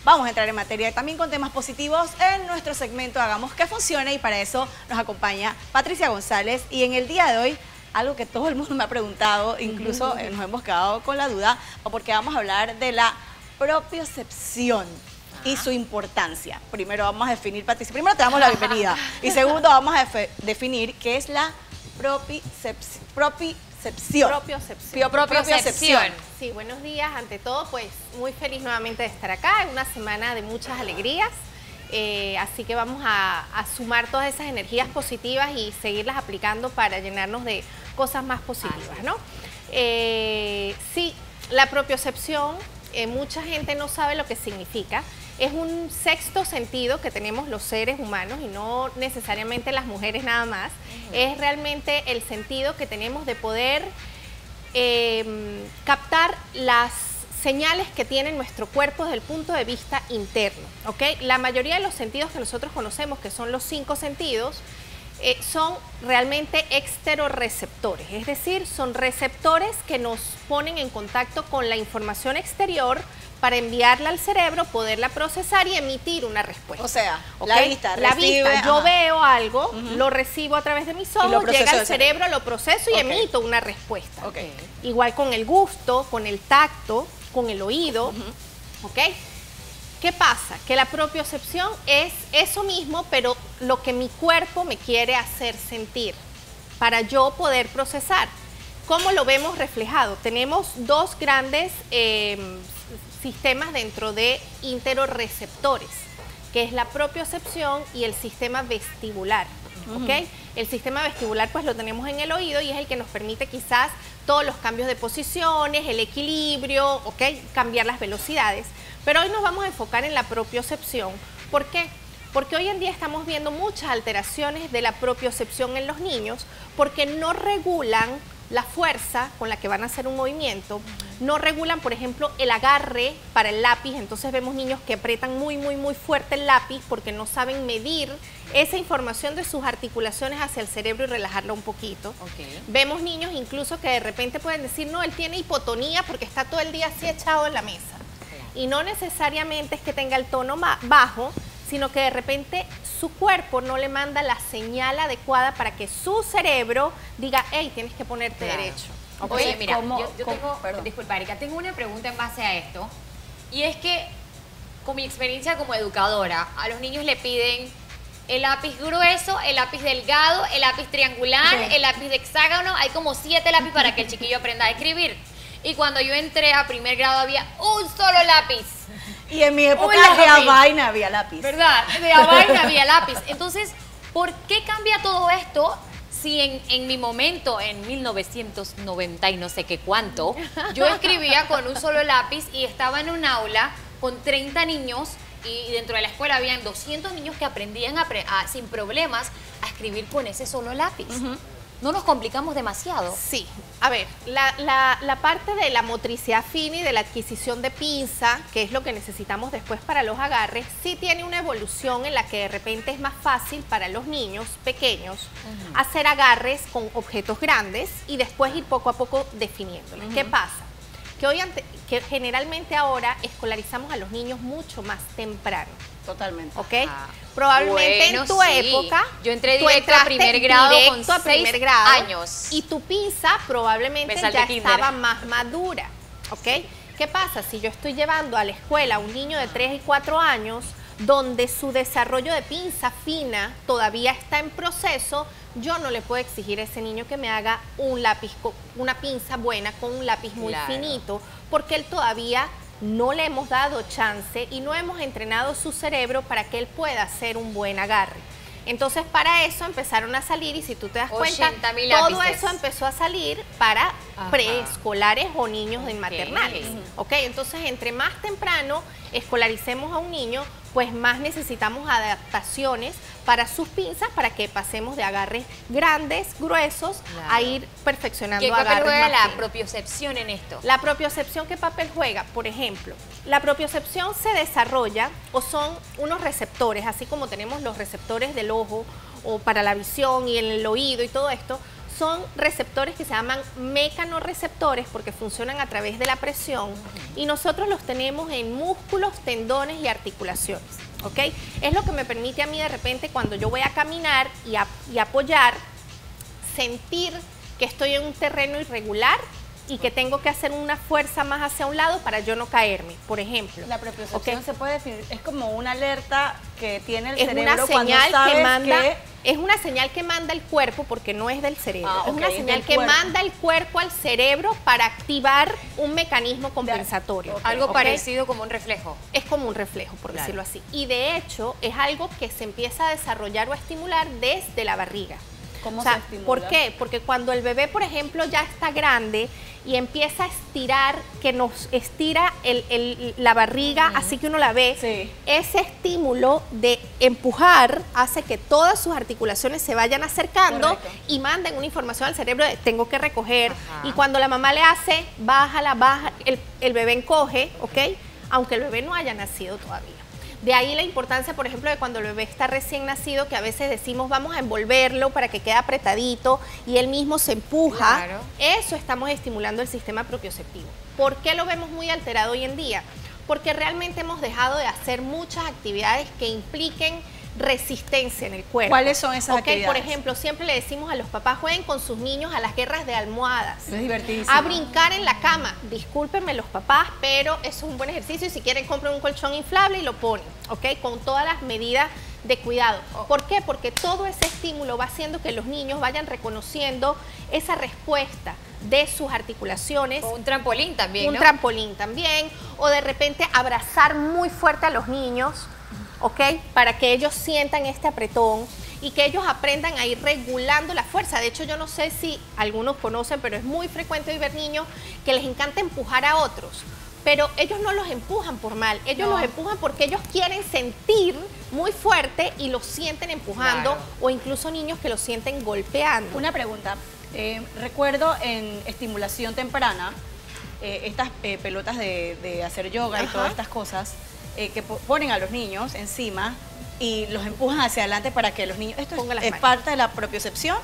vamos a entrar en materia también con temas positivos en nuestro segmento Hagamos que Funcione, y para eso nos acompaña Patricia González. Y en el día de hoy, algo que todo el mundo me ha preguntado, incluso nos hemos quedado con la duda, porque vamos a hablar de la propiocepción y su importancia. Primero vamos a definir, Patricia, primero te damos la bienvenida y segundo vamos a definir qué es la propiocepción. Sí, buenos días. Ante todo, pues muy feliz nuevamente de estar acá. Es una semana de muchas alegrías. Así que vamos a sumar todas esas energías positivas y seguirlas aplicando para llenarnos de cosas más positivas, ¿no? Sí, la propiocepción, mucha gente no sabe lo que significa. Es un sexto sentido que tenemos los seres humanos y no necesariamente las mujeres nada más. Es realmente el sentido que tenemos de poder captar las señales que tiene nuestro cuerpo desde el punto de vista interno, ¿ok? La mayoría de los sentidos que nosotros conocemos, que son los 5 sentidos, son realmente exterorreceptores, es decir, son receptores que nos ponen en contacto con la información exterior para enviarla al cerebro, poderla procesar y emitir una respuesta. O sea, ¿okay? La vista, yo veo algo, lo recibo a través de mis ojos, llega al cerebro, lo proceso y emito una respuesta. Igual con el gusto, con el tacto, con el oído, ¿ok? ¿Qué pasa? Que la propiocepción es eso mismo, pero lo que mi cuerpo me quiere hacer sentir para yo poder procesar. ¿Cómo lo vemos reflejado? Tenemos dos grandes sistemas dentro de interorreceptores, que es la propiocepción y el sistema vestibular, ¿ok? El sistema vestibular pues lo tenemos en el oído y es el que nos permite quizás todos los cambios de posiciones, el equilibrio, ¿ok? Cambiar las velocidades. Pero hoy nos vamos a enfocar en la propiocepción. ¿Por qué? Porque hoy en día estamos viendo muchas alteraciones de la propiocepción en los niños porque no regulan la fuerza con la que van a hacer un movimiento, no regulan, por ejemplo, el agarre para el lápiz. Entonces vemos niños que aprietan muy fuerte el lápiz porque no saben medir esa información de sus articulaciones hacia el cerebro y relajarla un poquito. Vemos niños incluso que de repente pueden decir, no, él tiene hipotonía porque está todo el día así echado en la mesa. Y no necesariamente es que tenga el tono bajo, sino que de repente su cuerpo no le manda la señal adecuada para que su cerebro diga, hey, tienes que ponerte derecho. Oye, mira, yo tengo, disculpa, Erika, tengo una pregunta en base a esto, y es que, con mi experiencia como educadora, a los niños le piden el lápiz grueso, el lápiz delgado, el lápiz triangular, el lápiz de hexágono. Hay como 7 lápices para que el chiquillo aprenda a escribir. Y cuando yo entré a primer grado había un solo lápiz. Y en mi época de Avaina había lápiz. ¿Verdad? De Avaina había lápiz. Entonces, ¿por qué cambia todo esto si en mi momento, en 1990 y no sé qué cuánto, yo escribía con un solo lápiz y estaba en un aula con 30 niños y dentro de la escuela habían 200 niños que aprendían sin problemas a escribir con ese solo lápiz? ¿No nos complicamos demasiado? Sí. A ver, la parte de la motricidad fina y de la adquisición de pinza, que es lo que necesitamos después para los agarres, sí tiene una evolución en la que de repente es más fácil para los niños pequeños hacer agarres con objetos grandes y después ir poco a poco definiéndolos. ¿Qué pasa? Que generalmente ahora escolarizamos a los niños mucho más temprano. Totalmente. ¿Ok? Probablemente en tu época, yo entré directo a primer grado con 6 años. Y tu pinza probablemente ya estaba más madura. ¿Ok? ¿Qué pasa? Si yo estoy llevando a la escuela a un niño de 3 y 4 años, donde su desarrollo de pinza fina todavía está en proceso, yo no le puedo exigir a ese niño que me haga un lápiz, una pinza buena con un lápiz muy finito, porque él todavía no le hemos dado chance y no hemos entrenado su cerebro para que él pueda hacer un buen agarre. Entonces para eso empezaron a salir, y si tú te das cuenta, todo eso empezó a salir para preescolares o niños de maternales. Entonces entre más temprano escolaricemos a un niño, pues más necesitamos adaptaciones para sus pinzas, para que pasemos de agarres grandes, gruesos, a ir perfeccionando agarres más finos. ¿Qué papel juega la propiocepción en esto? La propiocepción, ¿qué papel juega? Por ejemplo, la propiocepción se desarrolla, o son unos receptores, así como tenemos los receptores del ojo o para la visión y en el oído y todo esto, son receptores que se llaman mecanorreceptores porque funcionan a través de la presión y nosotros los tenemos en músculos, tendones y articulaciones, ¿ok? Es lo que me permite a mí de repente cuando yo voy a caminar y apoyar, sentir que estoy en un terreno irregular y que tengo que hacer una fuerza más hacia un lado para yo no caerme, por ejemplo. La propiocepción se puede definir, es como una alerta que tiene el es cerebro una señal cuando sabes que manda, que... es una señal que manda el cuerpo porque no es del cerebro, es una señal que cuerpo. manda el cuerpo al cerebro para activar un mecanismo compensatorio. Algo parecido como un reflejo. Es como un reflejo, por decirlo así. Y de hecho es algo que se empieza a desarrollar o a estimular desde la barriga. ¿Cómo se estimula? ¿Por qué? Porque cuando el bebé, por ejemplo, ya está grande y empieza a estirar, que nos estira la barriga, así que uno la ve, ese estímulo de empujar hace que todas sus articulaciones se vayan acercando y manden una información al cerebro de tengo que recoger. Y cuando la mamá le hace, baja, el bebé encoge, ¿ok? Aunque el bebé no haya nacido todavía. De ahí la importancia, por ejemplo, de cuando el bebé está recién nacido, que a veces decimos vamos a envolverlo para que quede apretadito y él mismo se empuja. Claro. Eso estamos estimulando el sistema propioceptivo. ¿Por qué lo vemos muy alterado hoy en día? Porque realmente hemos dejado de hacer muchas actividades que impliquen resistencia en el cuerpo. ¿Cuáles son esas actividades? Por ejemplo, siempre le decimos a los papás, jueguen con sus niños a las guerras de almohadas. Es divertidísimo. A brincar en la cama. Discúlpenme los papás, pero eso es un buen ejercicio y si quieren compren un colchón inflable y lo ponen, ¿ok? Con todas las medidas de cuidado. ¿Por qué? Porque todo ese estímulo va haciendo que los niños vayan reconociendo esa respuesta de sus articulaciones. O un trampolín también, Un trampolín también. O de repente abrazar muy fuerte a los niños, ¿ok? Para que ellos sientan este apretón y que ellos aprendan a ir regulando la fuerza. De hecho, yo no sé si algunos conocen, pero es muy frecuente hoy ver niños que les encanta empujar a otros. Pero ellos no los empujan por mal, ellos los empujan porque ellos quieren sentir muy fuerte y los sienten empujando, o incluso niños que los sienten golpeando. Una pregunta, recuerdo en estimulación temprana, estas pelotas de hacer yoga y todas estas cosas, que ponen a los niños encima y los empujan hacia adelante para que los niños... ¿Esto es parte de la propiocepción?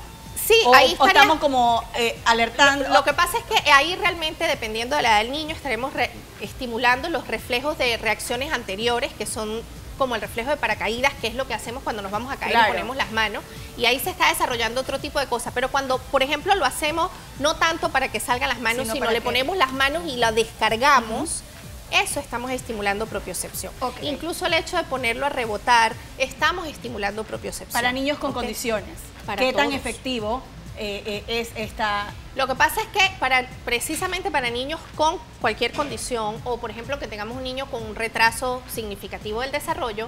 Sí, ahí o estamos como alertando. Lo que pasa es que ahí realmente, dependiendo de la edad del niño, estaremos estimulando los reflejos de reacciones anteriores, que son como el reflejo de paracaídas, que es lo que hacemos cuando nos vamos a caer y ponemos las manos, y ahí se está desarrollando otro tipo de cosas. Pero cuando, por ejemplo, lo hacemos no tanto para que salgan las manos, sino le ponemos las manos y la descargamos, eso estamos estimulando propiocepción. Incluso el hecho de ponerlo a rebotar, estamos estimulando propiocepción. Para niños con condiciones, ¿qué tan efectivo es esta? Lo que pasa es que precisamente para niños con cualquier condición, o por ejemplo que tengamos un niño con un retraso significativo del desarrollo,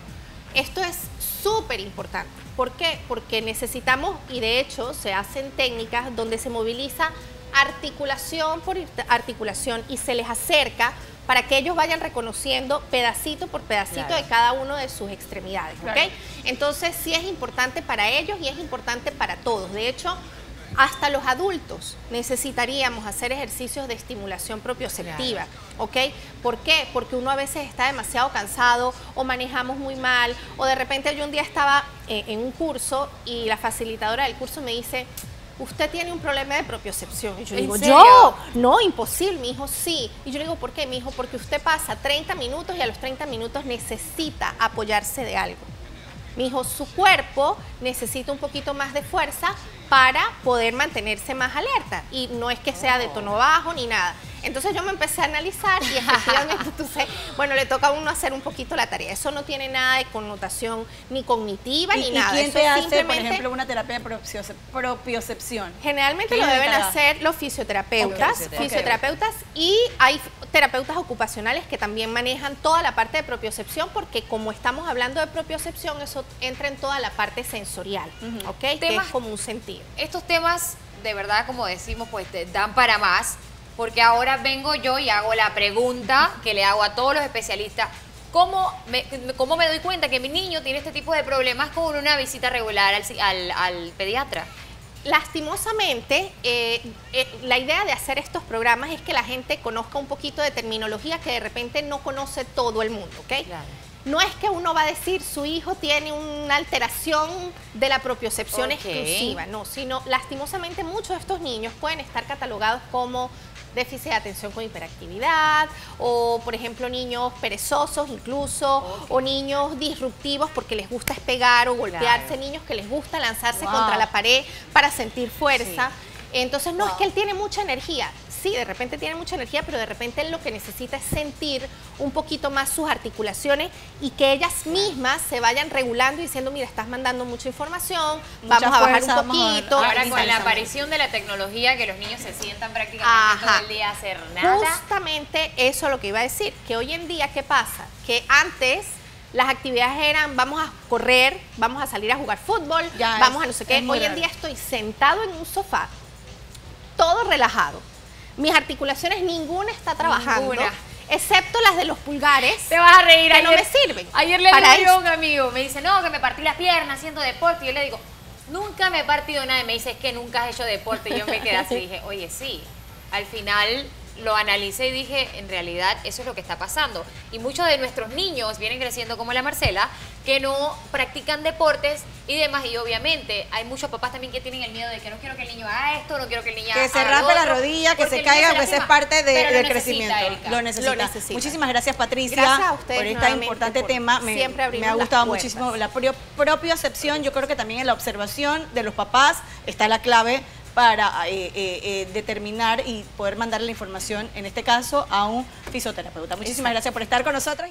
esto es súper importante. ¿Por qué? Porque necesitamos, y de hecho se hacen técnicas donde se moviliza articulación por articulación y se les acerca para que ellos vayan reconociendo pedacito por pedacito de cada uno de sus extremidades, ¿ok? Entonces sí es importante para ellos y es importante para todos. De hecho, hasta los adultos necesitaríamos hacer ejercicios de estimulación propioceptiva, ¿ok? ¿Por qué? Porque uno a veces está demasiado cansado o manejamos muy mal, o de repente yo un día estaba en un curso y la facilitadora del curso me dice: usted tiene un problema de propiocepción. Y yo digo, ¿yo? No, imposible. Mi hijo, sí. Y yo le digo, ¿por qué? Mi hijo, porque usted pasa 30 minutos y a los 30 minutos necesita apoyarse de algo. Mi hijo, su cuerpo necesita un poquito más de fuerza para poder mantenerse más alerta. Y no es que sea de tono bajo ni nada. Entonces yo me empecé a analizar y efectivamente, entonces, bueno, le toca a uno hacer un poquito la tarea. Eso no tiene nada de connotación ni cognitiva ni nada. ¿Y quién eso te hace, por ejemplo, una terapia de propiocepción? Generalmente lo deben hacer los fisioterapeutas, y hay terapeutas ocupacionales que también manejan toda la parte de propiocepción, porque como estamos hablando de propiocepción, eso entra en toda la parte sensorial, ¿ok? Que es como un sentido. Estos temas, de verdad, como decimos, pues te dan para más. Porque ahora vengo yo y hago la pregunta que le hago a todos los especialistas. ¿Cómo me doy cuenta que mi niño tiene este tipo de problemas con una visita regular al pediatra? Lastimosamente, la idea de hacer estos programas es que la gente conozca un poquito de terminología que de repente no conoce todo el mundo, ¿ok? no es que uno va a decir su hijo tiene una alteración de la propiocepción exclusiva, no, sino lastimosamente muchos de estos niños pueden estar catalogados como déficit de atención con hiperactividad, o por ejemplo niños perezosos incluso, o niños disruptivos porque les gusta pegar o golpearse, niños que les gusta lanzarse contra la pared para sentir fuerza. Entonces no es que él tiene mucha energía, sí, de repente tiene mucha energía, pero de repente él lo que necesita es sentir un poquito más sus articulaciones y que ellas mismas se vayan regulando y diciendo, mira, estás mandando mucha información, vamos a bajar un poquito. Ahora con la aparición de la tecnología, que los niños se sientan prácticamente todo el día a hacer nada. Justamente eso es lo que iba a decir, que hoy en día, ¿qué pasa? Que antes las actividades eran, vamos a correr, vamos a salir a jugar fútbol, vamos a no sé qué. Hoy en día estoy sentado en un sofá, todo relajado. Mis articulaciones ninguna está trabajando, excepto las de los pulgares. Te vas a reír, que no me sirven. Ayer le digo a un amigo, me dice, no, que me partí las piernas haciendo deporte. Y yo le digo, nunca me he partido nada. Y me dice, es que nunca has hecho deporte. Y yo me quedé así y dije, oye, sí. Al final lo analicé y dije, en realidad eso es lo que está pasando. Y muchos de nuestros niños vienen creciendo como la Marcela, que no practican deportes y demás. Y obviamente hay muchos papás también que tienen el miedo de que no quiero que el niño haga esto, no quiero que el niño haga que se rape la rodilla, que se caiga, pues es parte del crecimiento. Lo necesita. Muchísimas gracias, Patricia, gracias a ustedes por este importante tema. Me ha gustado muchísimo la propiocepción. Yo creo que también en la observación de los papás está la clave para determinar y poder mandar la información, en este caso, a un fisioterapeuta. Muchísimas gracias por estar con nosotros.